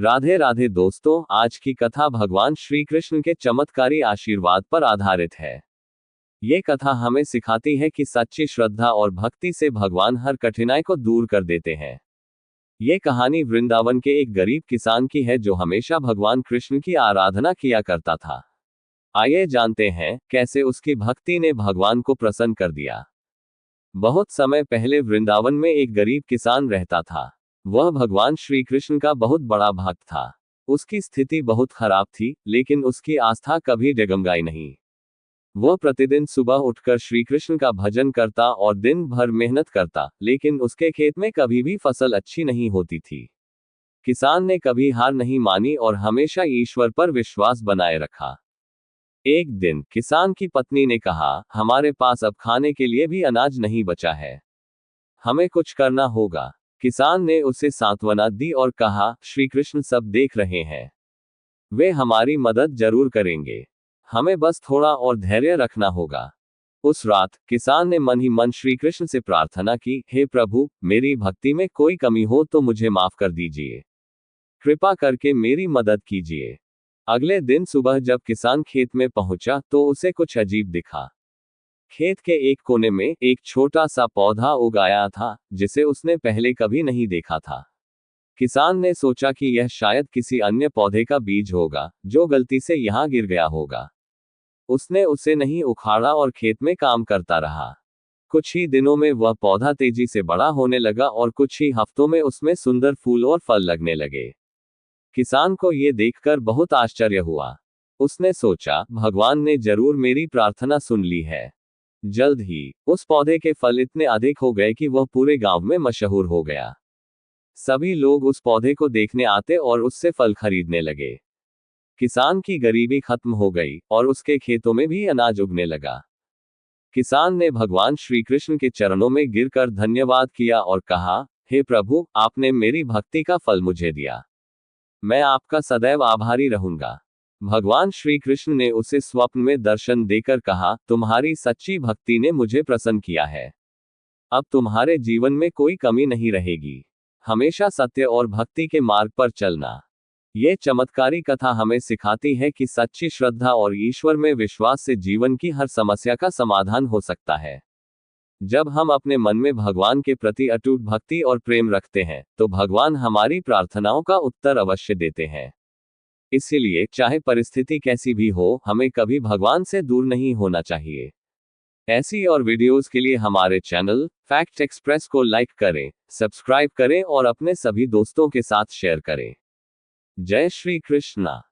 राधे राधे दोस्तों, आज की कथा भगवान श्री कृष्ण के चमत्कारी आशीर्वाद पर आधारित है। ये कथा हमें सिखाती है कि सच्ची श्रद्धा और भक्ति से भगवान हर कठिनाई को दूर कर देते हैं। ये कहानी वृंदावन के एक गरीब किसान की है जो हमेशा भगवान कृष्ण की आराधना किया करता था। आइए जानते हैं कैसे उसकी भक्ति ने भगवान को प्रसन्न कर दिया। बहुत समय पहले वृंदावन में एक गरीब किसान रहता था। वह भगवान श्री कृष्ण का बहुत बड़ा भक्त था। उसकी स्थिति बहुत खराब थी, लेकिन उसकी आस्था कभी डगमगाई नहीं। वह प्रतिदिन सुबह उठकर श्री कृष्ण का भजन करता और दिन भर मेहनत करता, लेकिन उसके खेत में कभी भी फसल अच्छी नहीं होती थी। किसान ने कभी हार नहीं मानी और हमेशा ईश्वर पर विश्वास बनाए रखा। एक दिन किसान की पत्नी ने कहा, हमारे पास अब खाने के लिए भी अनाज नहीं बचा है। हमें कुछ करना होगा। किसान ने उसे सांत्वना दी और कहा, श्री कृष्ण सब देख रहे हैं। वे हमारी मदद जरूर करेंगे। हमें बस थोड़ा और धैर्य रखना होगा। उस रात किसान ने मन ही मन श्री कृष्ण से प्रार्थना की, हे प्रभु, मेरी भक्ति में कोई कमी हो तो मुझे माफ कर दीजिए। कृपा करके मेरी मदद कीजिए। अगले दिन सुबह जब किसान खेत में पहुंचा तो उसे कुछ अजीब दिखा। खेत के एक कोने में एक छोटा सा पौधा उगाया था, जिसे उसने पहले कभी नहीं देखा था। किसान ने सोचा कि यह शायद किसी अन्य पौधे का बीज होगा, जो गलती से यहाँ गिर गया होगा। उसने उसे नहीं उखाड़ा और खेत में काम करता रहा। कुछ ही दिनों में वह पौधा तेजी से बड़ा होने लगा और कुछ ही हफ्तों में उसमें सुंदर फूल और फल लगने लगे। किसान को ये देखकर बहुत आश्चर्य हुआ। उसने सोचा, भगवान ने जरूर मेरी प्रार्थना सुन ली है। जल्द ही उस पौधे के फल इतने अधिक हो गए कि वह पूरे गांव में मशहूर हो गया। सभी लोग उस पौधे को देखने आते और उससे फल खरीदने लगे। किसान की गरीबी खत्म हो गई और उसके खेतों में भी अनाज उगने लगा। किसान ने भगवान श्री कृष्ण के चरणों में गिरकर धन्यवाद किया और कहा, हे प्रभु, आपने मेरी भक्ति का फल मुझे दिया। मैं आपका सदैव आभारी रहूंगा। भगवान श्री कृष्ण ने उसे स्वप्न में दर्शन देकर कहा, तुम्हारी सच्ची भक्ति ने मुझे प्रसन्न किया है। अब तुम्हारे जीवन में कोई कमी नहीं रहेगी। हमेशा सत्य और भक्ति के मार्ग पर चलना। ये चमत्कारी कथा हमें सिखाती है कि सच्ची श्रद्धा और ईश्वर में विश्वास से जीवन की हर समस्या का समाधान हो सकता है। जब हम अपने मन में भगवान के प्रति अटूट भक्ति और प्रेम रखते हैं, तो भगवान हमारी प्रार्थनाओं का उत्तर अवश्य देते हैं। इसीलिए चाहे परिस्थिति कैसी भी हो, हमें कभी भगवान से दूर नहीं होना चाहिए। ऐसी और वीडियोस के लिए हमारे चैनल फैक्ट एक्सप्रेस को लाइक करें, सब्सक्राइब करें और अपने सभी दोस्तों के साथ शेयर करें। जय श्री कृष्णा।